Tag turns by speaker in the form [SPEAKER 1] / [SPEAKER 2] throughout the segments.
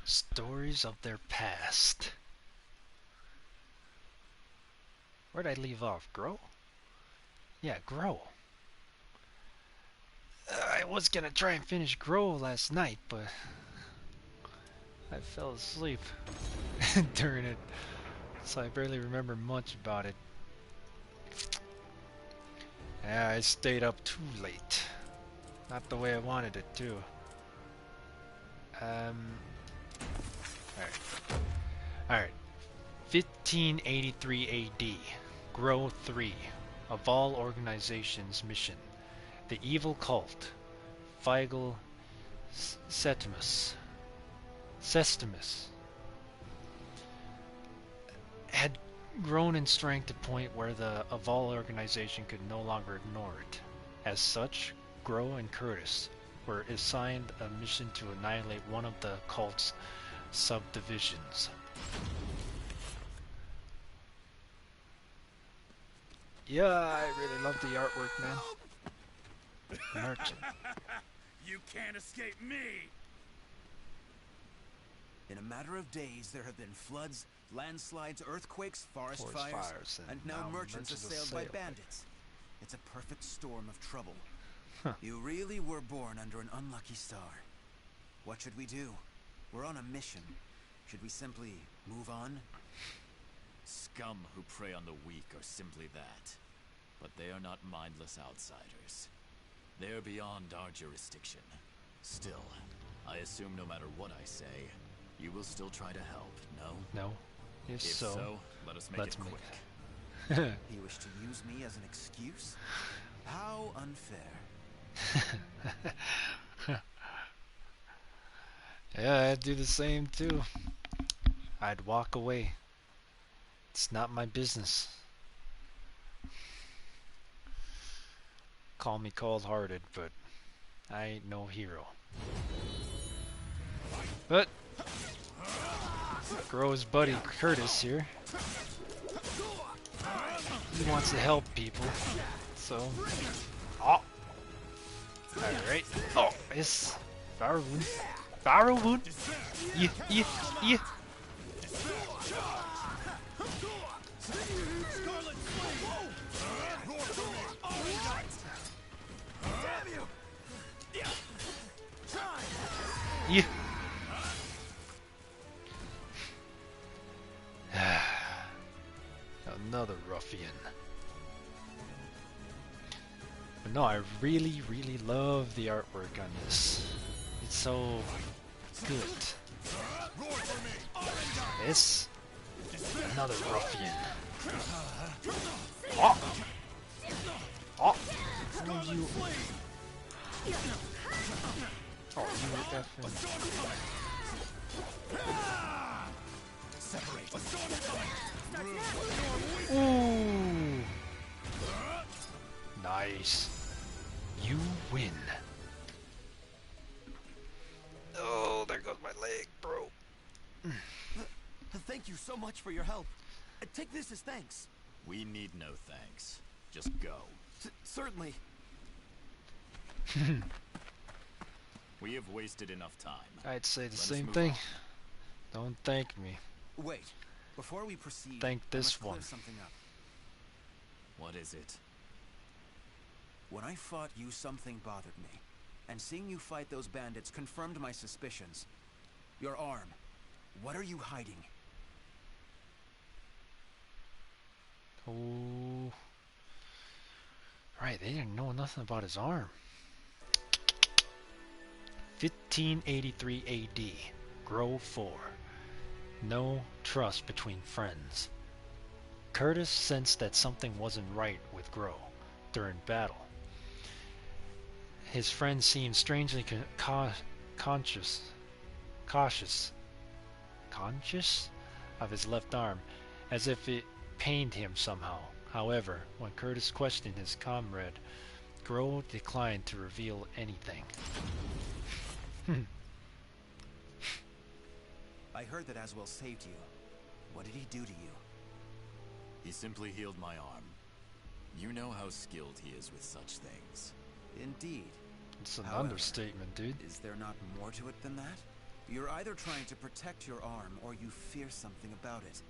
[SPEAKER 1] Stories of their past. Where'd I leave off? Grow? Yeah, Grow. I was gonna try and finish Grow last night, but I fell asleep during it, so I barely remember much about it. Yeah, I stayed up too late. Not the way I wanted it to. Alright. Alright. 1583 AD. Grow 3. A Vol organization's mission. The evil cult. Figel Sestimus had grown in strength to the point where the Aval organization could no longer ignore it. As such, Grow and Curtis were assigned a mission to annihilate one of the cult's subdivisions. Yeah, I really love the artwork, man. Merchant.
[SPEAKER 2] You can't escape me! In a matter of days, there have been floods, landslides, earthquakes, forest fires, and now merchants assailed by bandits. It's a perfect storm of trouble.
[SPEAKER 1] Huh.
[SPEAKER 2] You really were born under an unlucky star. What should we do? We're on a mission. Should we simply move on?
[SPEAKER 3] Scum who prey on the weak are simply that. But they are not mindless outsiders. They are beyond our jurisdiction. Still, I assume no matter what I say, you will still try to help, no?
[SPEAKER 1] No. If so,
[SPEAKER 3] let us make it quick.
[SPEAKER 2] You wish to use me as an excuse? How unfair.
[SPEAKER 1] Yeah, I'd do the same too. I'd walk away. It's not my business. Call me cold-hearted, but I ain't no hero. But Grow's buddy Curtis here. He wants to help people, so. Oh! Alright. Oh, it's Farwood. Farwood! Yeah. Yeah. Another ruffian. But no, I really love the artwork on this. It's so good. It's another ruffian. Oh! Oh! Oh, you... Oh, you effing... Ooh! Nice. You win. Oh, there goes my leg, bro.
[SPEAKER 2] Thank you so much for your help. Take this as thanks.
[SPEAKER 3] We need no thanks. Just go.
[SPEAKER 2] Certainly.
[SPEAKER 3] We have wasted enough time.
[SPEAKER 1] I'd say the same thing. Don't thank me.
[SPEAKER 2] Wait. Before we proceed,
[SPEAKER 1] Thank this
[SPEAKER 2] I must
[SPEAKER 1] one.
[SPEAKER 2] clear something up.
[SPEAKER 3] What is it?
[SPEAKER 2] When I fought you, something bothered me. And seeing you fight those bandits confirmed my suspicions. Your arm. What are you hiding?
[SPEAKER 1] Oh. Right, they didn't know nothing about his arm. 1583 AD. Grow 4. No trust between friends. Curtis sensed that something wasn't right with Grow during battle. His friend seemed strangely conscious of his left arm, as if it pained him somehow. However, when Curtis questioned his comrade, Grow declined to reveal anything.
[SPEAKER 2] I heard that Aswell saved you. What did he do to you?
[SPEAKER 3] He simply healed my arm. You know how skilled he is with such things.
[SPEAKER 2] Indeed.
[SPEAKER 1] It's an
[SPEAKER 2] However,
[SPEAKER 1] understatement, dude.
[SPEAKER 2] Is there not more to it than that? You're either trying to protect your arm, or you fear something about it.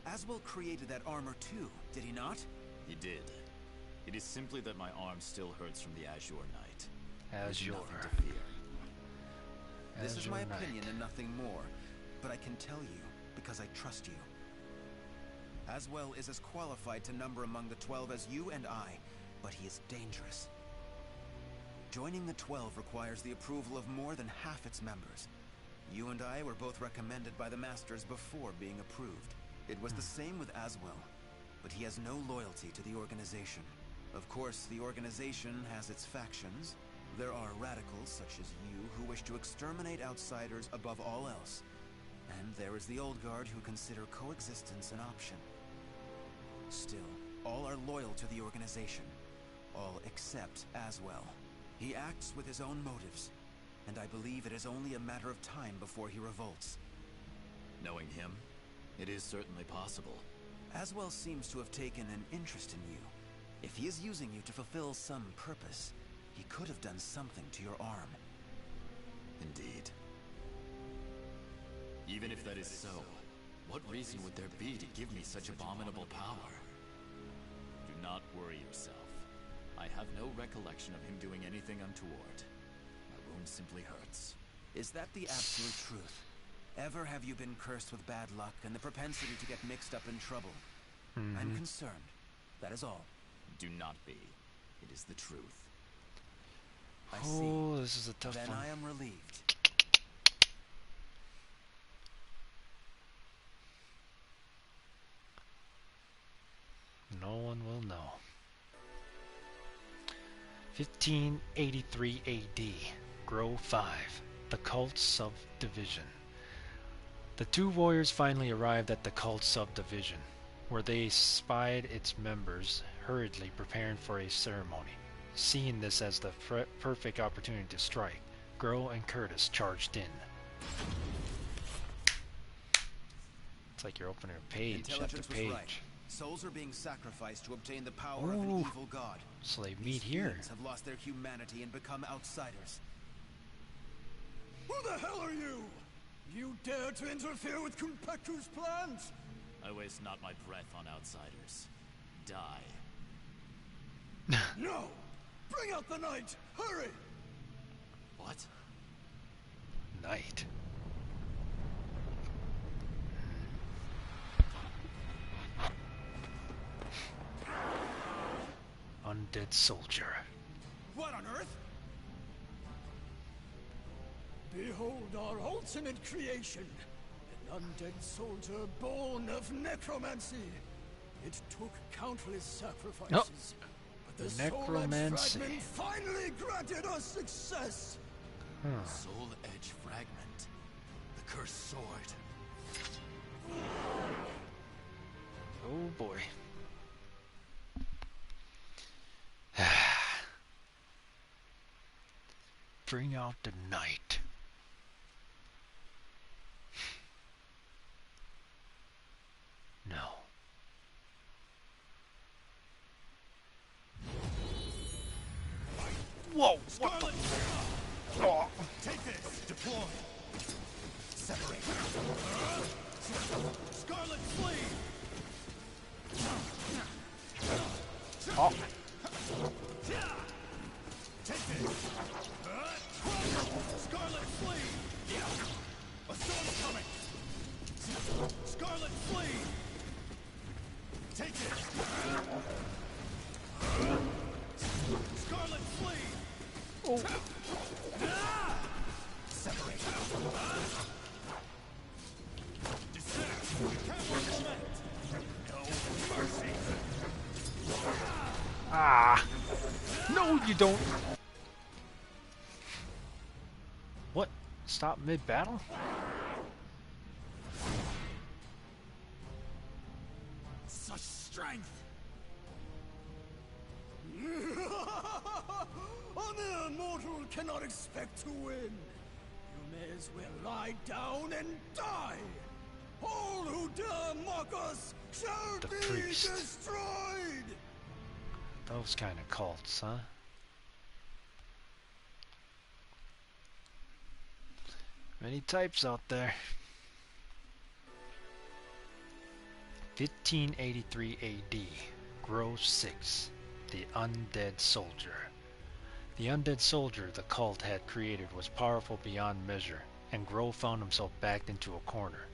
[SPEAKER 2] Aswell created that armor too, did he not?
[SPEAKER 3] He did. It is simply that my arm still hurts from the Azure Knight. There's
[SPEAKER 1] Azure.
[SPEAKER 3] nothing to fear.
[SPEAKER 2] This is my
[SPEAKER 1] Azure Knight.
[SPEAKER 2] opinion and nothing more, but I can tell you because I trust you. Aswell is as qualified to number among the 12 as you and I, but he is dangerous. Joining the 12 requires the approval of more than half its members. You and I were both recommended by the Masters before being approved. It was the same with Aswell, but he has no loyalty to the organization. Of course, the organization has its factions. There are radicals such as you who wish to exterminate outsiders above all else. And there is the old guard who consider coexistence an option. Still, all are loyal to the organization. All except Aswell. He acts with his own motives, and I believe it is only a matter of time before he revolts.
[SPEAKER 3] Knowing him, it is certainly possible.
[SPEAKER 2] Aswell seems to have taken an interest in you. If he is using you to fulfill some purpose, he could have done something to your arm.
[SPEAKER 3] Indeed. Even if that is so, what reason would there be to give me such abominable power? Do not worry yourself. I have no recollection of him doing anything untoward. My wound simply hurts.
[SPEAKER 2] Is that the absolute truth? Ever have you been cursed with bad luck and the propensity to get mixed up in trouble? I'm concerned. That is all.
[SPEAKER 3] Do not be. It is the truth.
[SPEAKER 2] I see.
[SPEAKER 1] Oh, this is a tough
[SPEAKER 2] Then
[SPEAKER 1] one.
[SPEAKER 2] I am relieved.
[SPEAKER 1] No one will know. 1583 AD, Grove 5, the cult subdivision. The two warriors finally arrived at the cult subdivision, where they spied its members hurriedly preparing for a ceremony. Seeing this as the perfect opportunity to strike, Grow and Curtis charged in. It's like you're opening a page after
[SPEAKER 2] Intelligence was
[SPEAKER 1] page.
[SPEAKER 2] right. Souls are being sacrificed to obtain the power of an
[SPEAKER 1] Ooh.
[SPEAKER 2] evil god.
[SPEAKER 1] So they
[SPEAKER 2] These
[SPEAKER 1] meet here.
[SPEAKER 2] beings have lost their humanity and become outsiders.
[SPEAKER 4] Who the hell are you? You dare to interfere with Kumpeku's plans?
[SPEAKER 3] I waste not my breath on outsiders. Die.
[SPEAKER 4] No! Bring out the knight! Hurry!
[SPEAKER 3] What?
[SPEAKER 1] Knight. Undead soldier.
[SPEAKER 4] What on earth? Behold our ultimate creation. An undead soldier born of necromancy. It took countless sacrifices. But the Soul Edge
[SPEAKER 1] Necromancy.
[SPEAKER 4] fragment finally granted us success.
[SPEAKER 3] Soul Edge fragment. The cursed sword.
[SPEAKER 1] Oh boy. Bring out the knight. No. Whoa! What the? Oh.
[SPEAKER 4] Take this! Deploy! Separate! Scarlet Flee!
[SPEAKER 1] Oh.
[SPEAKER 4] Take this! Scarlet Flee! A storm's coming! Scarlet Flee! Take this! Scarlet Flee!
[SPEAKER 1] Oh.
[SPEAKER 4] Separate! Descend! Cavalry lament! No mercy!
[SPEAKER 1] Ah. No, you don't. What? Stop mid-battle?
[SPEAKER 4] Such strength! A mere mortal cannot expect to win. You may as well lie down and die. All who dare mock us shall
[SPEAKER 1] The
[SPEAKER 4] be
[SPEAKER 1] priest.
[SPEAKER 4] destroyed.
[SPEAKER 1] Those kind of cults, huh? Many types out there. 1583 AD. Grove 6. The Undead Soldier. The undead soldier the cult had created was powerful beyond measure, and Grove found himself backed into a corner.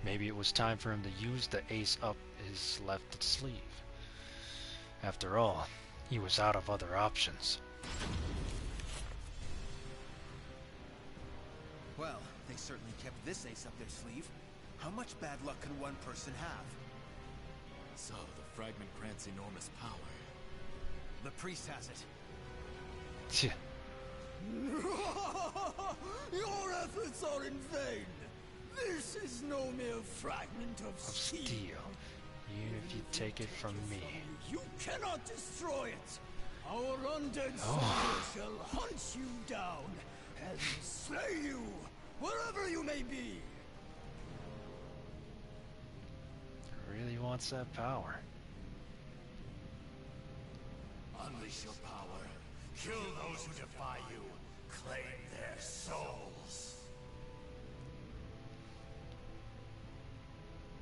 [SPEAKER 1] Maybe it was time for him to use the ace up his left sleeve. After all, he was out of other options.
[SPEAKER 2] Well, they certainly kept this ace up their sleeve. How much bad luck can one person have?
[SPEAKER 3] So, the fragment grants enormous power.
[SPEAKER 2] The priest has it.
[SPEAKER 1] Tch.
[SPEAKER 4] Your efforts are in vain. This is no mere fragment of steel.
[SPEAKER 1] Even if you take it from me.
[SPEAKER 4] You cannot destroy it. Our undead soldier shall hunt you down and slay you wherever you may be.
[SPEAKER 1] Really wants that power.
[SPEAKER 5] Unleash your power. Kill those who defy you. Claim their souls.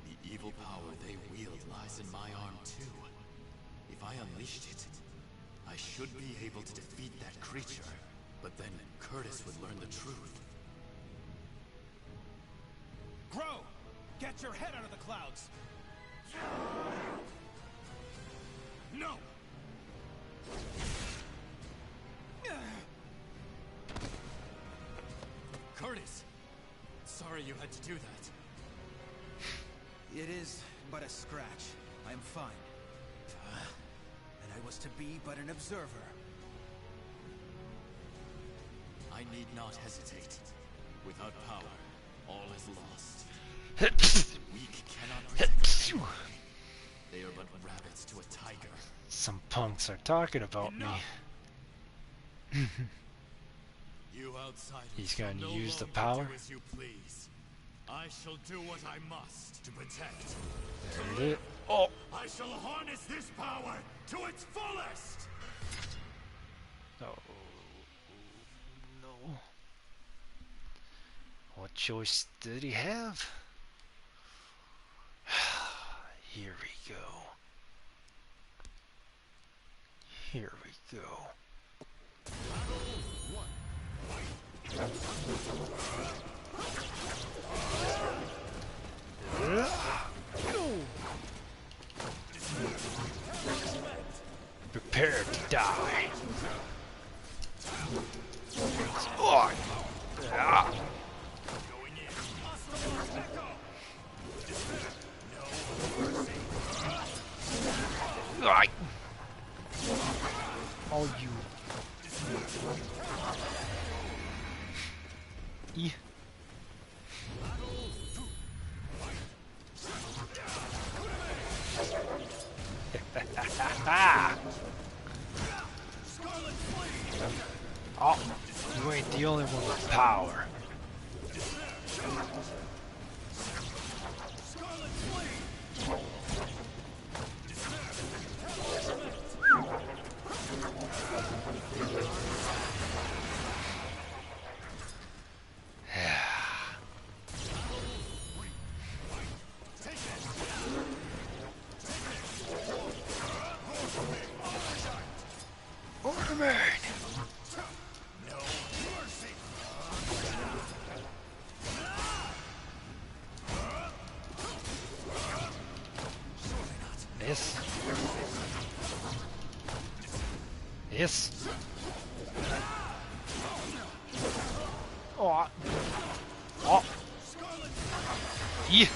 [SPEAKER 3] The evil power they wield lies in my arm too. If I unleashed it, I should be able to defeat that creature. But then Curtis would learn the truth.
[SPEAKER 2] Grow! Get your head out of the clouds!
[SPEAKER 5] No!
[SPEAKER 3] Curtis! Sorry you had to do that.
[SPEAKER 2] It is but a scratch. I am fine. And I was to be but an observer.
[SPEAKER 3] I need not hesitate. Without power, all is lost. The weak cannot protect them. They are but rabbits to a tiger.
[SPEAKER 1] Some punks are talking about me.
[SPEAKER 3] You outsiders
[SPEAKER 1] He's going
[SPEAKER 3] shall
[SPEAKER 1] to
[SPEAKER 3] no
[SPEAKER 1] use the
[SPEAKER 3] longer
[SPEAKER 1] power.
[SPEAKER 3] do as you please. I shall do what I must to protect.
[SPEAKER 1] There it is. Oh!
[SPEAKER 5] I shall harness this power to its fullest!
[SPEAKER 1] Oh. No. What choice did he have? Here we go. Here we go. Prepare to die. Oh. Ah. Right. All you. Yeah. Oh, you ain't the only one with power. Orderman! Yes. Yes. Oh. Oh. Yeah.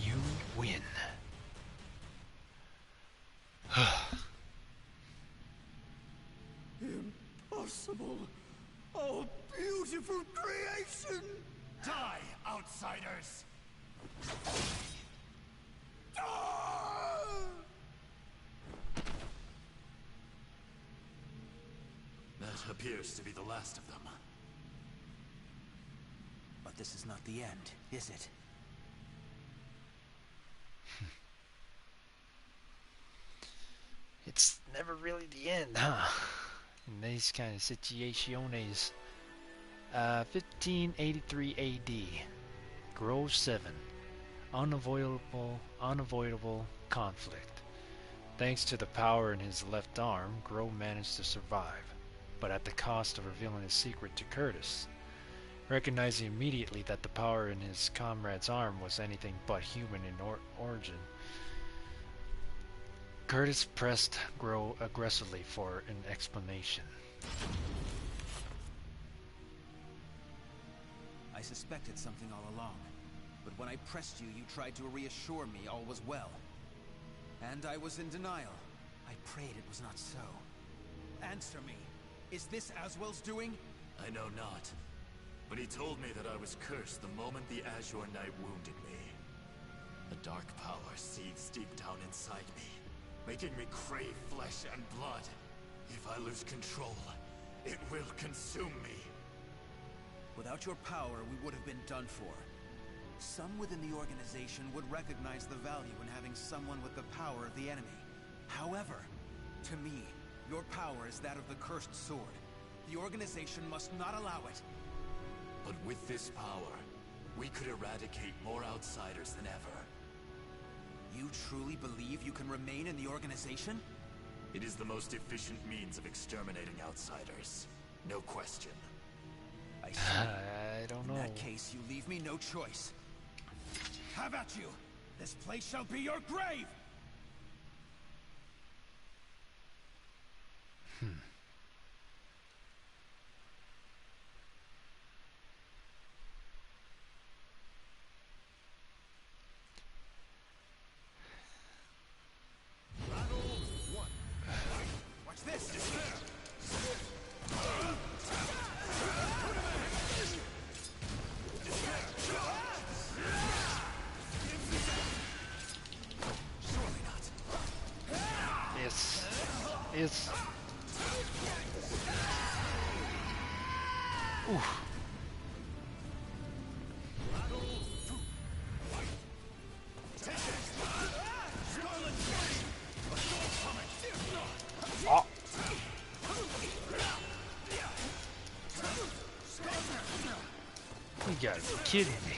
[SPEAKER 1] You win.
[SPEAKER 4] Impossible. Oh, beautiful creation!
[SPEAKER 5] Die, outsiders!
[SPEAKER 4] Ah!
[SPEAKER 3] That appears to be the last of them.
[SPEAKER 2] But this is not the end, is it?
[SPEAKER 1] It's never really the end, huh? in these kind of situations. 1583 AD. Grove 7. Unavoidable conflict. Thanks to the power in his left arm, Grove managed to survive, but at the cost of revealing his secret to Curtis. Recognizing immediately that the power in his comrade's arm was anything but human in origin, Curtis pressed Grove aggressively for an explanation.
[SPEAKER 2] I suspected something all along, but when I pressed you, you tried to reassure me all was well. And I was in denial. I prayed it was not so. Answer me. Is this Aswell's doing?
[SPEAKER 3] I know not. But he told me that I was cursed the moment the Azure Knight wounded me. A dark power seethes deep down inside me, making me crave flesh and blood. If I lose control, it will consume me.
[SPEAKER 2] Without your power, we would have been done for. Some within the organization would recognize the value in having someone with the power of the enemy. However, to me, your power is that of the cursed sword. The organization must not allow it.
[SPEAKER 3] But with this power, we could eradicate more outsiders than ever.
[SPEAKER 2] You truly believe you can remain in the organization?
[SPEAKER 3] It is the most efficient means of exterminating outsiders. No question.
[SPEAKER 2] I see.
[SPEAKER 1] I don't know.
[SPEAKER 2] In that case, you leave me no choice. Have at you! This place shall be your grave! Watch this!
[SPEAKER 1] It's oof. Oh. You gotta be kidding me.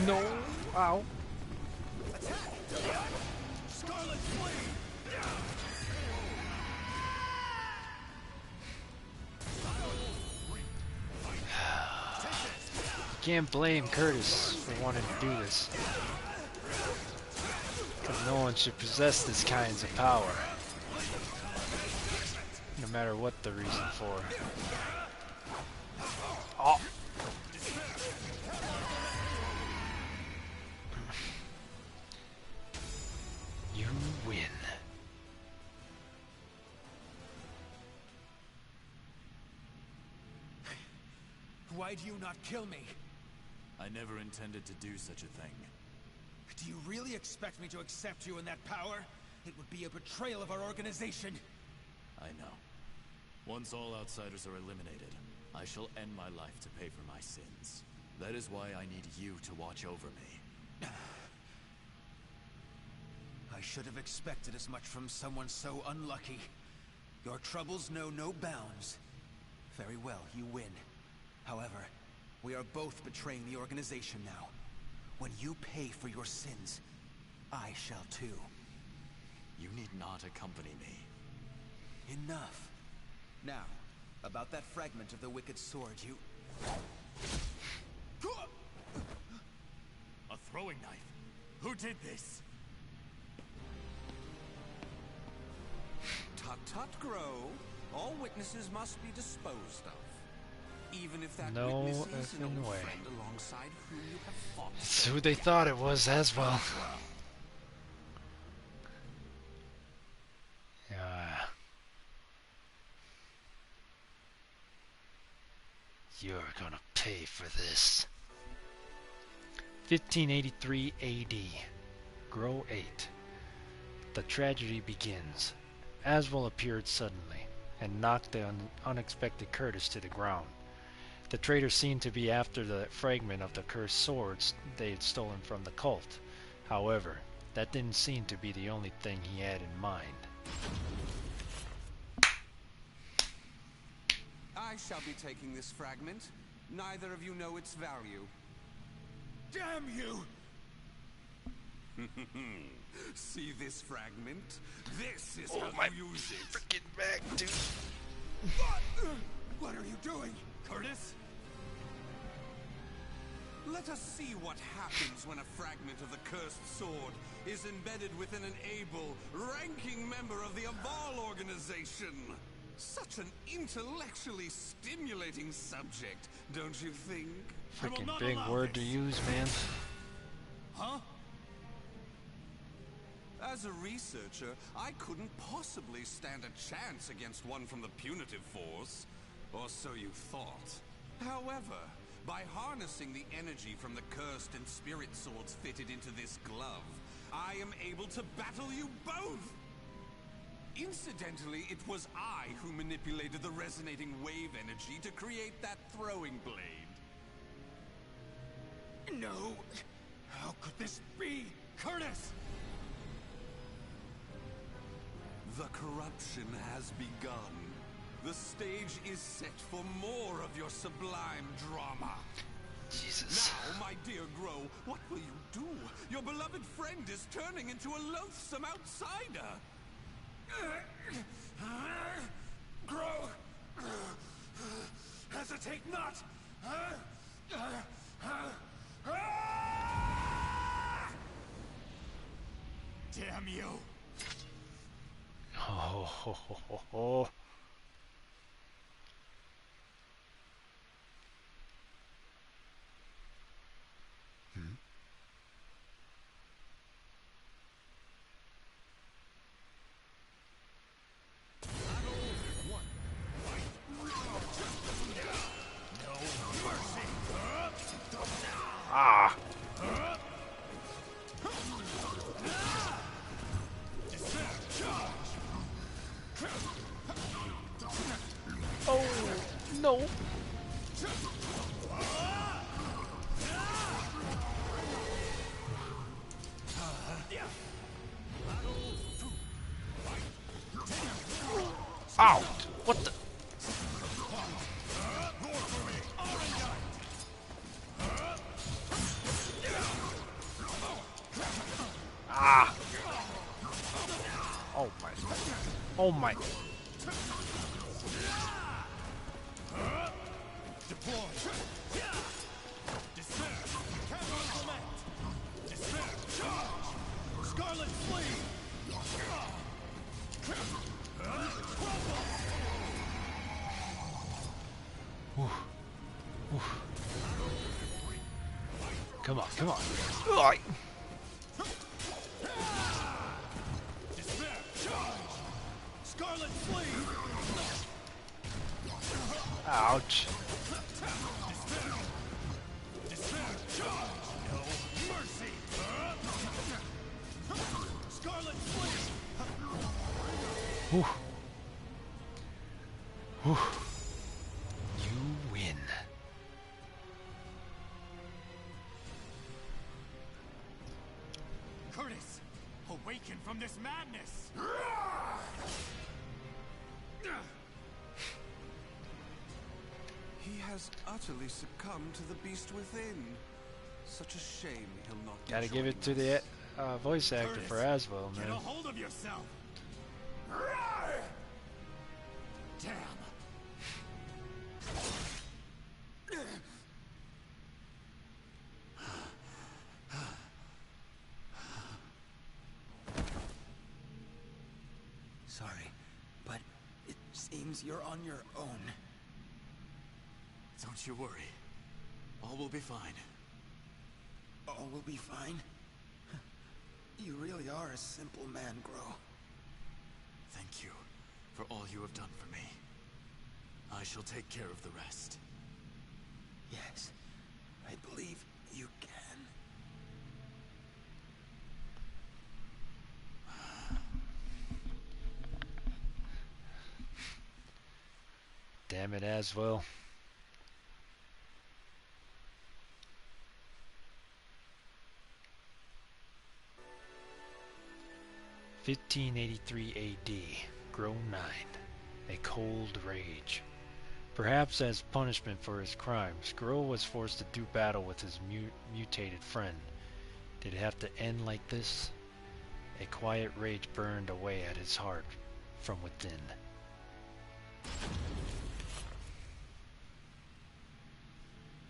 [SPEAKER 1] No. Ow. Can't blame Curtis for wanting to do this, because no one should possess this kinds of power, no matter what the reason for. Oh. You win.
[SPEAKER 2] Why do you not kill me?
[SPEAKER 3] I never intended to do such a thing.
[SPEAKER 2] Do you really expect me to accept you in that power? It would be a betrayal of our organization.
[SPEAKER 3] I know. Once all outsiders are eliminated, I shall end my life to pay for my sins. That is why I need you to watch over me.
[SPEAKER 2] I should have expected as much from someone so unlucky. Your troubles know no bounds. Very well, you win. However, we are both betraying the organization now. When you pay for your sins, I shall too.
[SPEAKER 3] You need not accompany me.
[SPEAKER 2] Enough. Now, about that fragment of the wicked sword, you...
[SPEAKER 3] A throwing knife? Who did this?
[SPEAKER 6] Tut tut, Grow. All witnesses must be disposed of. Even if that
[SPEAKER 1] No
[SPEAKER 6] witness is an
[SPEAKER 1] effing
[SPEAKER 6] old
[SPEAKER 1] way.
[SPEAKER 6] friend alongside whom you have fought.
[SPEAKER 1] It's who they thought it was as well. You're gonna pay for this. 1583 AD. Grow 8. The tragedy begins. Aswell appeared suddenly and knocked the unexpected Curtis to the ground. The traitors seemed to be after the fragment of the cursed swords they had stolen from the cult. However, That didn't seem to be the only thing he had in mind.
[SPEAKER 6] I shall be taking this fragment. Neither of you know its value.
[SPEAKER 5] Damn you!
[SPEAKER 6] See this fragment? This is how you use it.
[SPEAKER 1] Freaking back, dude.
[SPEAKER 6] What are you doing?
[SPEAKER 5] Curtis?
[SPEAKER 6] Let us see what happens when a fragment of the cursed sword is embedded within an able, ranking member of the Aval organization. Such an intellectually stimulating subject, don't you think?
[SPEAKER 1] Freaking big word to use, man.
[SPEAKER 5] Huh?
[SPEAKER 6] As a researcher, I couldn't possibly stand a chance against one from the punitive force. Or so you thought. However, by harnessing the energy from the cursed and spirit swords fitted into this glove, I am able to battle you both! Incidentally, it was I who manipulated the resonating wave energy to create that throwing blade.
[SPEAKER 5] No! How could this be? Curtis!
[SPEAKER 6] The corruption has begun. The stage is set for more of your sublime drama.
[SPEAKER 1] Jesus.
[SPEAKER 6] Now, my dear Grow, what will you do? Your beloved friend is turning into a loathsome outsider.
[SPEAKER 5] Grow! Hesitate not! Damn you!
[SPEAKER 1] Oh, ho, ho, ho, ho. Ah! Oh, no! Ow! What the? Ah! Oh my! Oh my!
[SPEAKER 5] Deploy! Despair! Cavalry command! Despair! Charge! Scarlet flee!
[SPEAKER 1] Come on, come on! Ugh.
[SPEAKER 5] Despair! Charge! Scarlet flee!
[SPEAKER 1] Ouch!
[SPEAKER 5] Despair! Despair! Charge! No mercy! Scarlet flee!
[SPEAKER 1] Whew. Whew. You win.
[SPEAKER 5] Curtis! Awaken from this madness!
[SPEAKER 6] He has utterly succumbed to the beast within. Such a shame he'll not be
[SPEAKER 1] Gotta give it to
[SPEAKER 6] joining
[SPEAKER 1] the
[SPEAKER 6] us.
[SPEAKER 1] voice actor
[SPEAKER 5] Curtis,
[SPEAKER 1] for Aswell,
[SPEAKER 5] Get a
[SPEAKER 1] man.
[SPEAKER 5] hold of yourself! Damn!
[SPEAKER 2] Sorry, but it seems you're on your own.
[SPEAKER 3] Don't you worry. All will be fine.
[SPEAKER 2] All will be fine. You really are a simple man, Grow.
[SPEAKER 3] Thank you for all you have done for me. I shall take care of the rest.
[SPEAKER 2] Yes, I believe you can.
[SPEAKER 1] Damn it, Aswell. 1583 AD, Grow 9, a cold rage. Perhaps as punishment for his crimes, Grow was forced to do battle with his mutated friend. Did it have to end like this? A quiet rage burned away at his heart from within.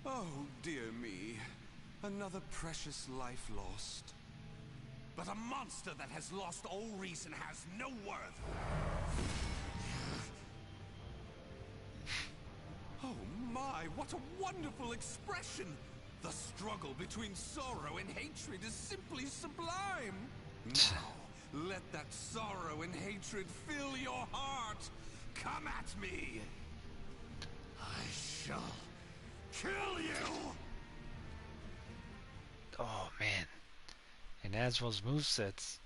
[SPEAKER 6] Oh, dear me. Another precious life lost. But a monster that has lost all reason has no worth. Oh my, what a wonderful expression! The struggle between sorrow and hatred is simply sublime! Now, let that sorrow and hatred fill your heart! Come at me!
[SPEAKER 5] I shall kill you!
[SPEAKER 1] Oh man. And Aswell's movesets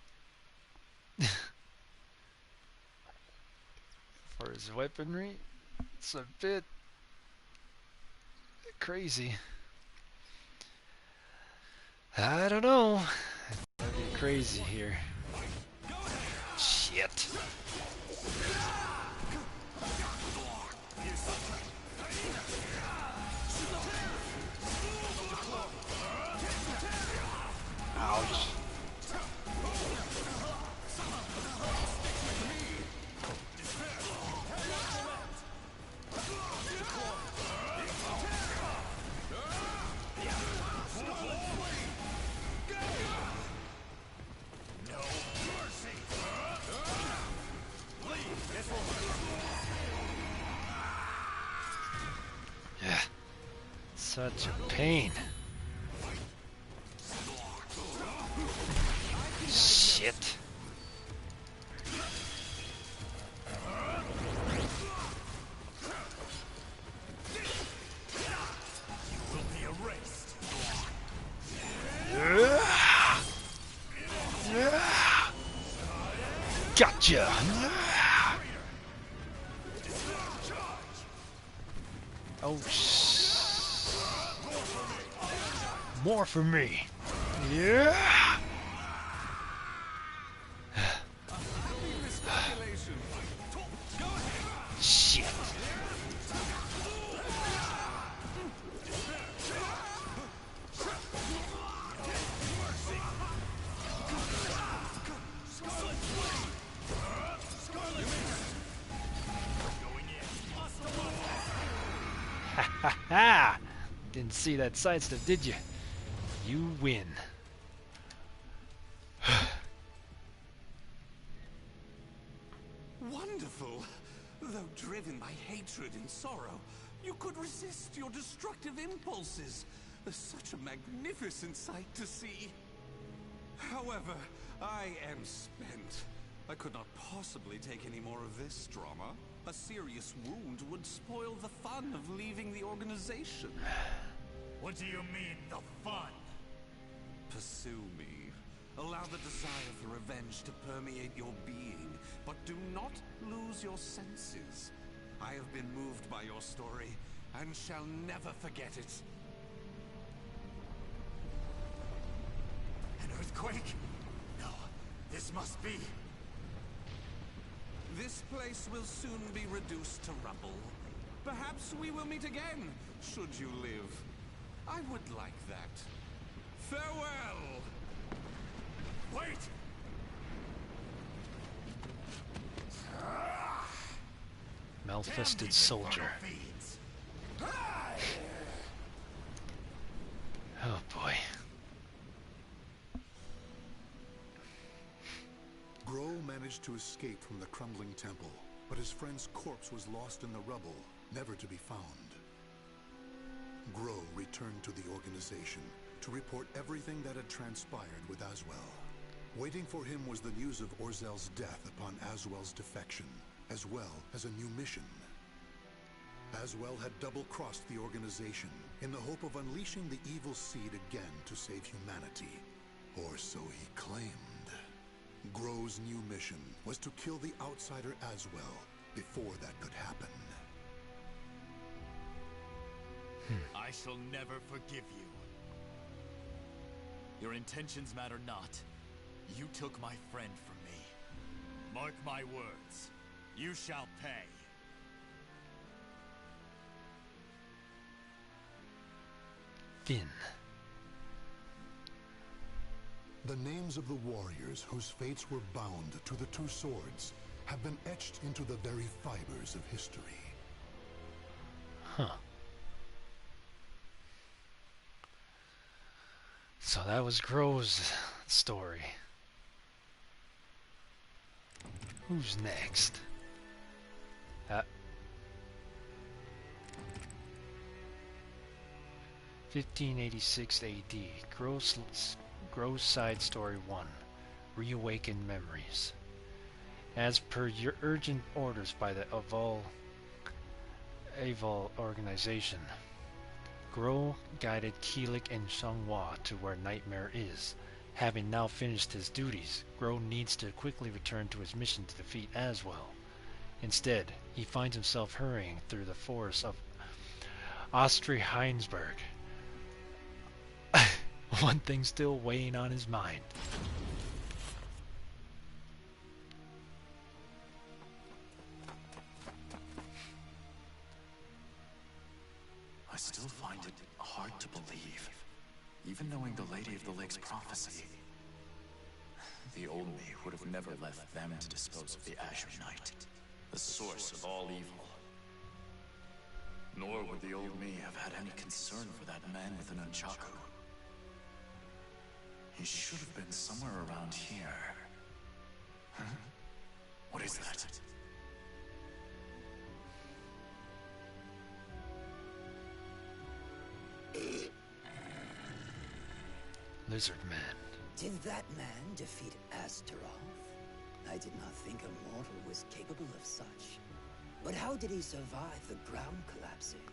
[SPEAKER 1] for his weaponry, it's a bit crazy. I don't know. That'd be crazy here. Shit. Ouch. Yeah. Such a pain. Shit. Gotcha. Oh, more for me. Yeah. Shit. Ha ha! Didn't see that sidestep, did you? You win.
[SPEAKER 6] Wonderful! Though driven by hatred and sorrow, you could resist your destructive impulses. Such a magnificent sight to see. However, I am spent. I could not possibly take any more of this drama. A serious wound would spoil the fun of leaving the organization.
[SPEAKER 5] What do you mean, the fun?
[SPEAKER 6] Pursue me. Allow the desire for revenge to permeate your being, but do not lose your senses. I have been moved by your story, and shall never forget it.
[SPEAKER 5] An earthquake? No, this must be...
[SPEAKER 6] This place will soon be reduced to rubble. Perhaps we will meet again, should you live. I would like that. Farewell!
[SPEAKER 5] Wait!
[SPEAKER 1] Malfested soldier. Oh boy.
[SPEAKER 7] Grow managed to escape from the crumbling temple, but his friend's corpse was lost in the rubble, never to be found. Grow returned to the organization to report everything that had transpired with Aswell. Waiting for him was the news of Orzel's death upon Aswell's defection, as well as a new mission. Aswell had double-crossed the organization in the hope of unleashing the evil seed again to save humanity. Or so he claimed. Grow's new mission was to kill the outsider Aswell before that could happen.
[SPEAKER 3] I shall never forgive you. Your intentions matter not. You took my friend from me. Mark my words. You shall pay.
[SPEAKER 1] Finn.
[SPEAKER 7] The names of the warriors whose fates were bound to the two swords have been etched into the very fibers of history.
[SPEAKER 1] Huh. So that was Grow's story. Who's next? 1586 AD. Grow's Side Story 1. Reawakened Memories. As per your urgent orders by the Aval organization, Grow guided Keelik and Xianghua to where Nightmare is. Having now finished his duties, Grow needs to quickly return to his mission to defeat Aswell. Instead, he finds himself hurrying through the forests of Ostry-Heinsberg. One thing still weighing on his mind.
[SPEAKER 8] I still find it hard to believe, even knowing the Lady of the Lake's prophecy. The old me would have never left them to dispose of the Azure Knight, the source of all evil. Nor would the old me have had any concern for that man with an nunchaku. He should have been somewhere around here. Huh? What is that?
[SPEAKER 1] Lizard Man.
[SPEAKER 9] Did that man defeat Astaroth? I did not think a mortal was capable of such. But how did he survive the ground collapsing?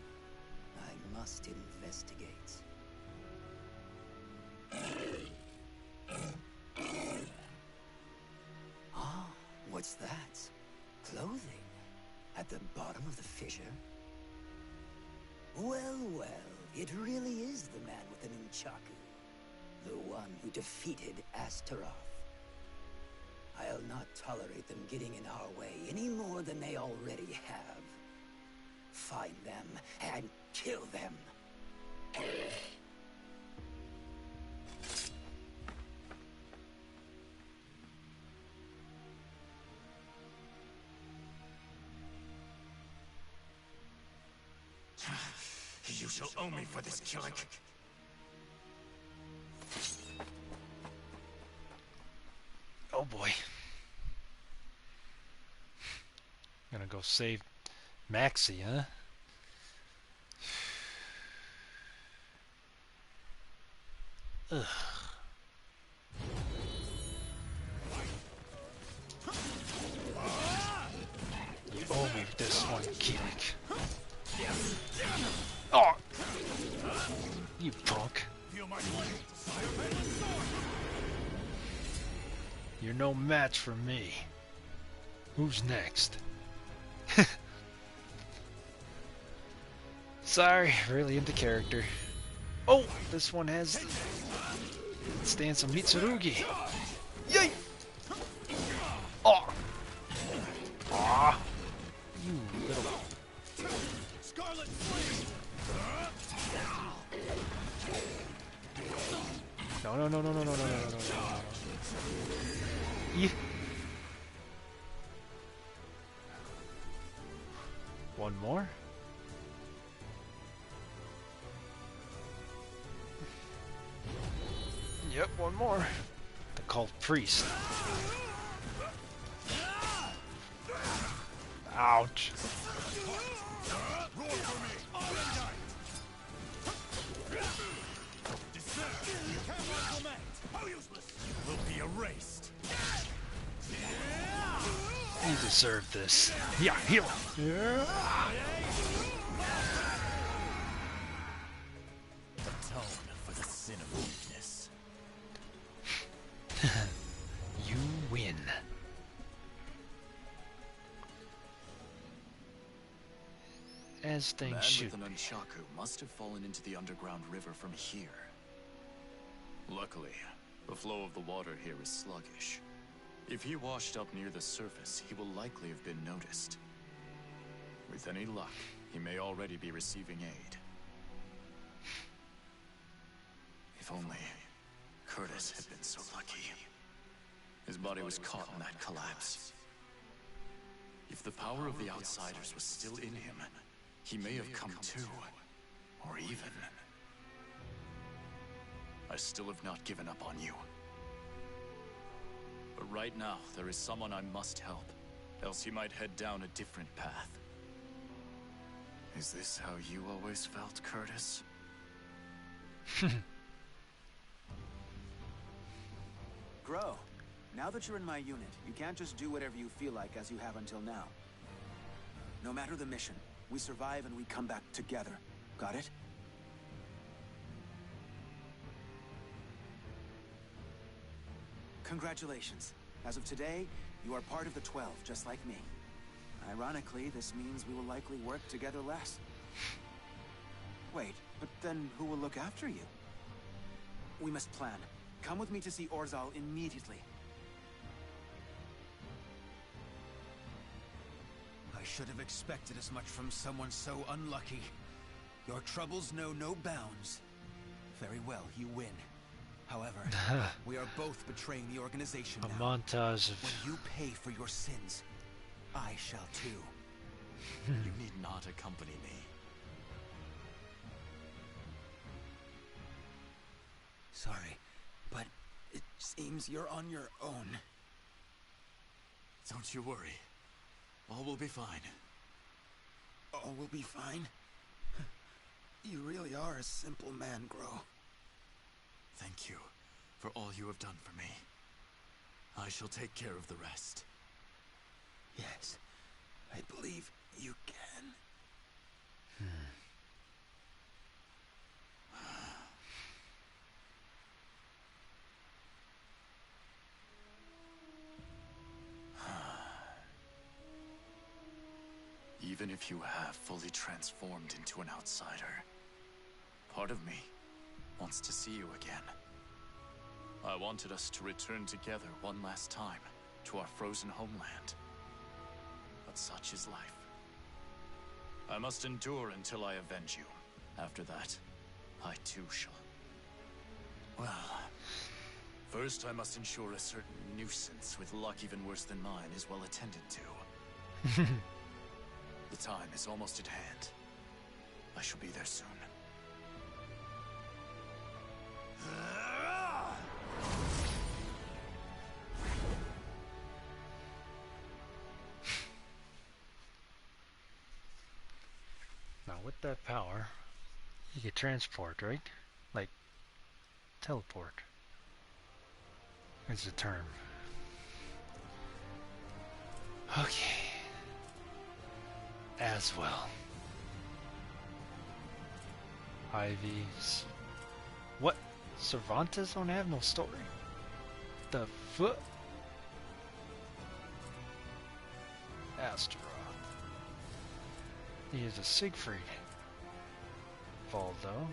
[SPEAKER 9] I must investigate. Ah, what's that? Clothing? At the bottom of the fissure? Well, well, it really is the man with an nunchaku. The one who defeated Astaroth. I'll not tolerate them getting in our way any more than they already have. Find them and kill them.
[SPEAKER 5] You shall owe me for this killing.
[SPEAKER 1] Oh boy. Gonna go save Maxie, huh? Ugh. You owe me this one, Keelik. Oh! You punk. You're no match for me. Who's next? Sorry, really into character. Oh, this one has stance of Mitsurugi. Yay! Oh! Ah! You little.
[SPEAKER 5] Scarlet Flame!
[SPEAKER 1] No, no, no, no, no, no, no, no, no, no, no. Yeah. One more? Yep, one more. The cult priest. Ouch.
[SPEAKER 5] Will be erased.
[SPEAKER 1] You deserve this. Yeah, heal. Yeah.
[SPEAKER 3] Atone for the sin of weakness.
[SPEAKER 1] You win. As things
[SPEAKER 8] Man
[SPEAKER 1] should
[SPEAKER 8] with
[SPEAKER 1] be.
[SPEAKER 8] the nunchaku must have fallen into the underground river from here. Luckily, the flow of the water here is sluggish. If he washed up near the surface, he will likely have been noticed. With any luck, he may already be receiving aid. If only Curtis had been so lucky. His body was caught in that collapse. If the power of the Outsiders was still in him, he may have come to. Or even... I still have not given up on you. But right now, there is someone I must help, else he might head down a different path. Is this how you always felt, Curtis?
[SPEAKER 2] Grow, now that you're in my unit, you can't just do whatever you feel like as you have until now. No matter the mission, we survive and we come back together. Got it? Congratulations. As of today, you are part of the 12, just like me. Ironically, this means we will likely work together less. Wait, but then who will look after you? We must plan. Come with me to see Orzal immediately. I should have expected as much from someone so unlucky. Your troubles know no bounds. Very well, you win. However, we are both betraying the organization
[SPEAKER 1] A
[SPEAKER 2] now.
[SPEAKER 1] montage of...
[SPEAKER 2] When you pay for your sins, I shall too.
[SPEAKER 3] You need not accompany me.
[SPEAKER 2] Sorry, but it seems you're on your own.
[SPEAKER 3] Don't you worry. All will be fine.
[SPEAKER 2] All will be fine? You really are a simple man, Grow.
[SPEAKER 3] Thank you for all you have done for me. I shall take care of the rest.
[SPEAKER 2] Yes, I believe you can.
[SPEAKER 8] Even if you have fully transformed into an outsider, part of me wants to see you again. I wanted us to return together one last time to our frozen homeland. But such is life. I must endure until I avenge you. After that, I too shall. Well, first I must ensure a certain nuisance with luck even worse than mine is well attended to. The time is almost at hand. I shall be there soon.
[SPEAKER 1] Now with that power, you could transport, right? Like, teleport. Is the term. Okay. As well. Ivy's... What? Cervantes don't have no story? The fuck? Astaroth. He is a Siegfried. Valdo.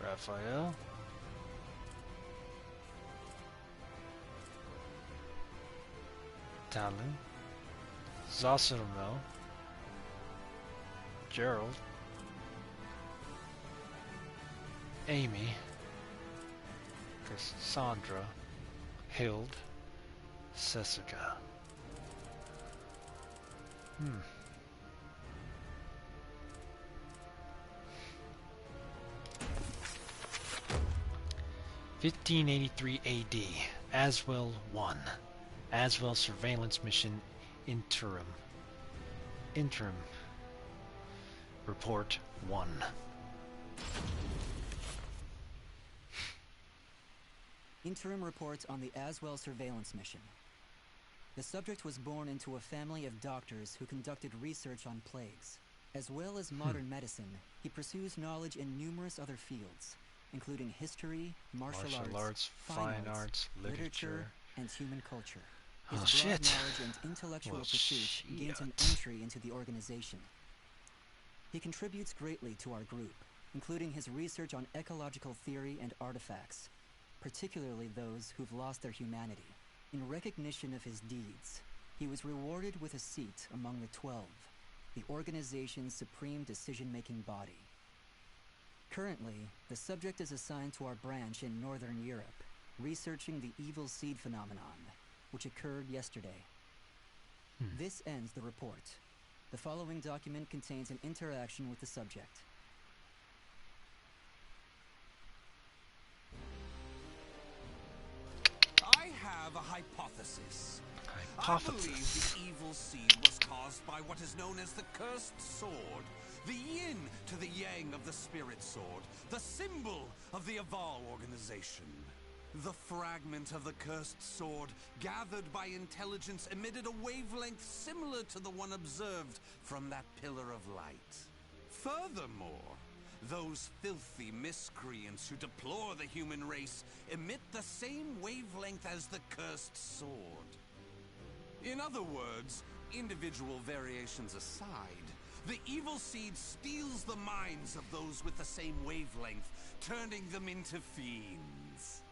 [SPEAKER 1] Raphael. Talon. Zosimel. Gerald. Amy. Cassandra. Hild. Cessica. 1583 AD. Aswell 1. Aswell Surveillance Mission Interim. Report 1.
[SPEAKER 10] Interim reports on the Aswell surveillance mission. The subject was born into a family of doctors who conducted research on plagues. As well as modern medicine, he pursues knowledge in numerous other fields, including history, martial arts, fine arts, literature, and human culture. His broad knowledge and intellectual pursuits gains him entry into the organization. He contributes greatly to our group, including his research on ecological theory and artifacts, particularly those who've lost their humanity. In recognition of his deeds, he was rewarded with a seat among the 12, the organization's supreme decision-making body. Currently, the subject is assigned to our branch in Northern Europe, researching the evil seed phenomenon, which occurred yesterday. This ends the report. The following document contains an interaction with the subject.
[SPEAKER 6] I have a hypothesis. I believe the evil seed was caused by what is known as the Cursed Sword, the yin to the yang of the Spirit Sword, the symbol of the Aval organization. The fragment of the Cursed Sword, gathered by intelligence, emitted a wavelength similar to the one observed from that pillar of light. Furthermore, those filthy miscreants who deplore the human race emit the same wavelength as the Cursed Sword. In other words, individual variations aside, the evil seed steals the minds of those with the same wavelength, turning them into fiends.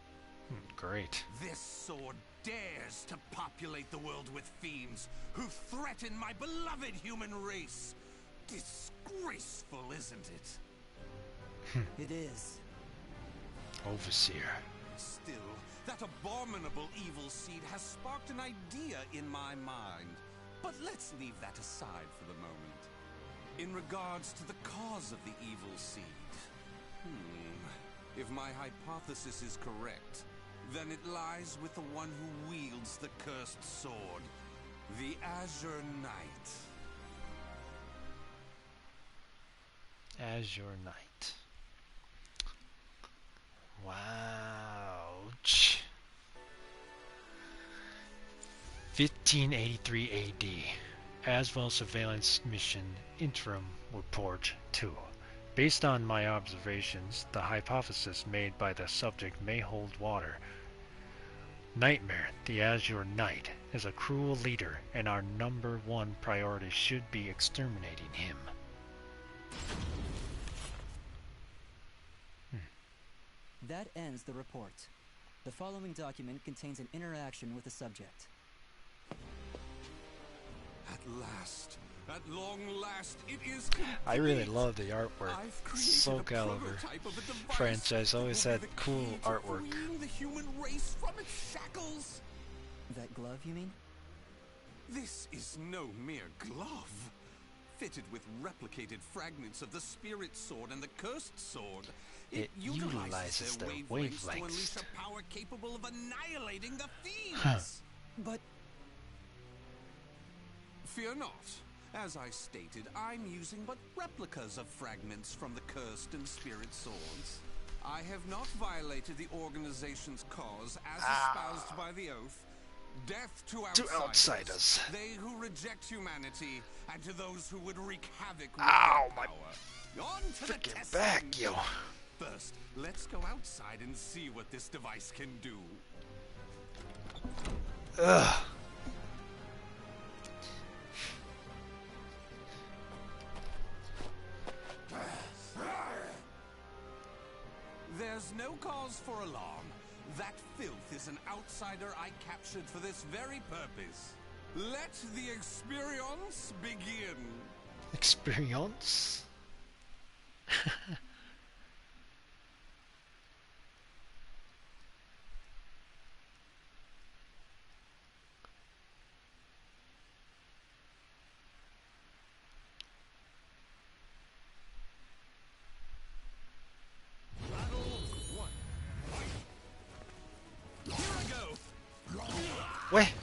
[SPEAKER 1] Great.
[SPEAKER 6] This sword dares to populate the world with fiends who threaten my beloved human race. Disgraceful, isn't it?
[SPEAKER 10] It is.
[SPEAKER 1] Overseer.
[SPEAKER 6] Still, that abominable evil seed has sparked an idea in my mind. But let's leave that aside for the moment. In regards to the cause of the evil seed, if my hypothesis is correct, then it lies with the one who wields the cursed sword, the Azure Knight.
[SPEAKER 1] Azure Knight. Wow. 1583 AD. Aswell Surveillance Mission Interim Report 2. Based on my observations, the hypothesis made by the subject may hold water. Nightmare, the Azure Knight, is a cruel leader, and our #1 priority should be exterminating him.
[SPEAKER 10] That ends the report. The following document contains an interaction with the subject.
[SPEAKER 6] At last, at long last, it is complete.
[SPEAKER 1] I really love the artwork.
[SPEAKER 6] I've created
[SPEAKER 1] Soul
[SPEAKER 6] a
[SPEAKER 1] Calibur
[SPEAKER 6] prototype of a device
[SPEAKER 1] franchise always
[SPEAKER 6] that will
[SPEAKER 1] had
[SPEAKER 6] be the
[SPEAKER 1] cool
[SPEAKER 6] key to
[SPEAKER 1] artwork.
[SPEAKER 6] freeing the human race from its shackles.
[SPEAKER 10] That glove, you mean?
[SPEAKER 6] This is no mere glove. Fitted with replicated fragments of the Spirit Sword and the Cursed Sword, it utilizes their wavelengths to unleash a power capable of annihilating the fiends.
[SPEAKER 10] But
[SPEAKER 6] fear not. As I stated, I'm using but replicas of fragments from the Cursed and Spirit Swords. I have not violated the organization's cause as espoused by the oath. Death to outsiders. They who reject humanity, and to those who would wreak havoc with their power. On to the testing.
[SPEAKER 1] Back, yo.
[SPEAKER 6] First, let's go outside and see what this device can do.
[SPEAKER 1] Ugh.
[SPEAKER 6] There's no cause for alarm. That filth is an outsider I captured for this very purpose. Let the experience begin.
[SPEAKER 1] Experience? Wait.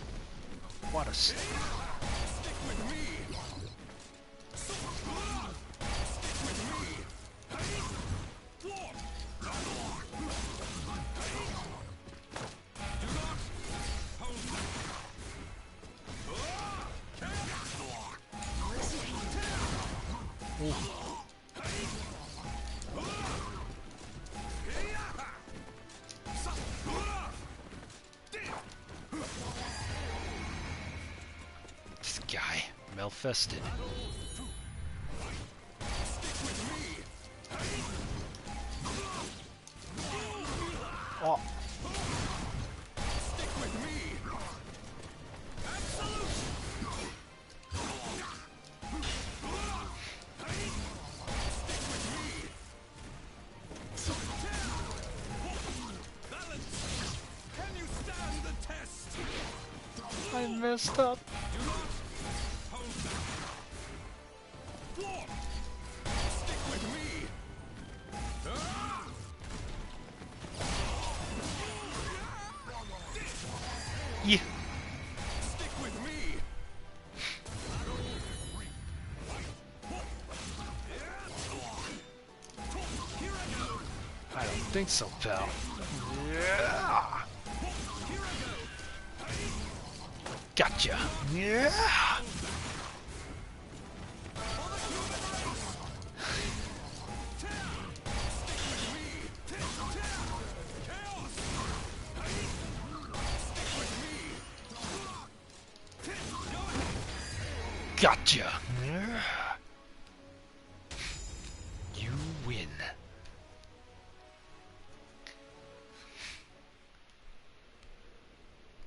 [SPEAKER 1] What a stick
[SPEAKER 6] with me.
[SPEAKER 1] This guy, Malfested. Oh. messed up.
[SPEAKER 6] Stick with me.
[SPEAKER 1] Yeah.
[SPEAKER 6] Stick with me.
[SPEAKER 1] I don't think so, pal. Yeah. Gotcha. Yeah. Gotcha. Yeah. You win.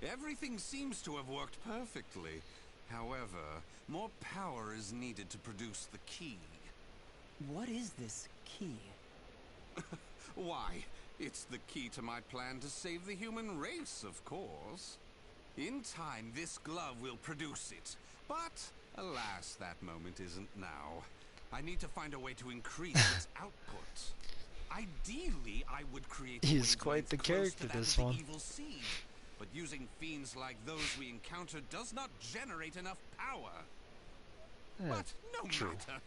[SPEAKER 6] Everything seems to have worked perfectly. However, more power is needed to produce the key.
[SPEAKER 10] What is this key?
[SPEAKER 6] Why, it's the key to my plan to save the human race, of course. In time, this glove will produce it. But, alas, that moment isn't now. I need to find a way to increase its output. Ideally, I would create a
[SPEAKER 1] He's quite
[SPEAKER 6] wavelength
[SPEAKER 1] the
[SPEAKER 6] close
[SPEAKER 1] character,
[SPEAKER 6] to that
[SPEAKER 1] this
[SPEAKER 6] of the
[SPEAKER 1] one.
[SPEAKER 6] evil seed. But using fiends like those we encounter does not generate enough power. But no
[SPEAKER 1] true.
[SPEAKER 6] matter.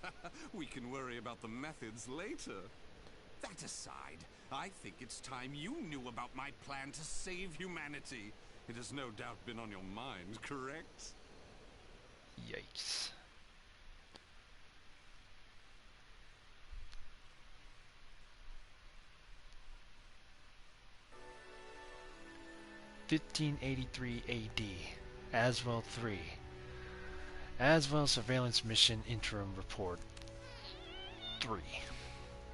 [SPEAKER 6] We can worry about the methods later. That aside, I think it's time you knew about my plan to save humanity. It has no doubt been on your mind, correct?
[SPEAKER 1] Yikes. (1583 AD), Aswell 3. Aswell Surveillance Mission Interim Report 3.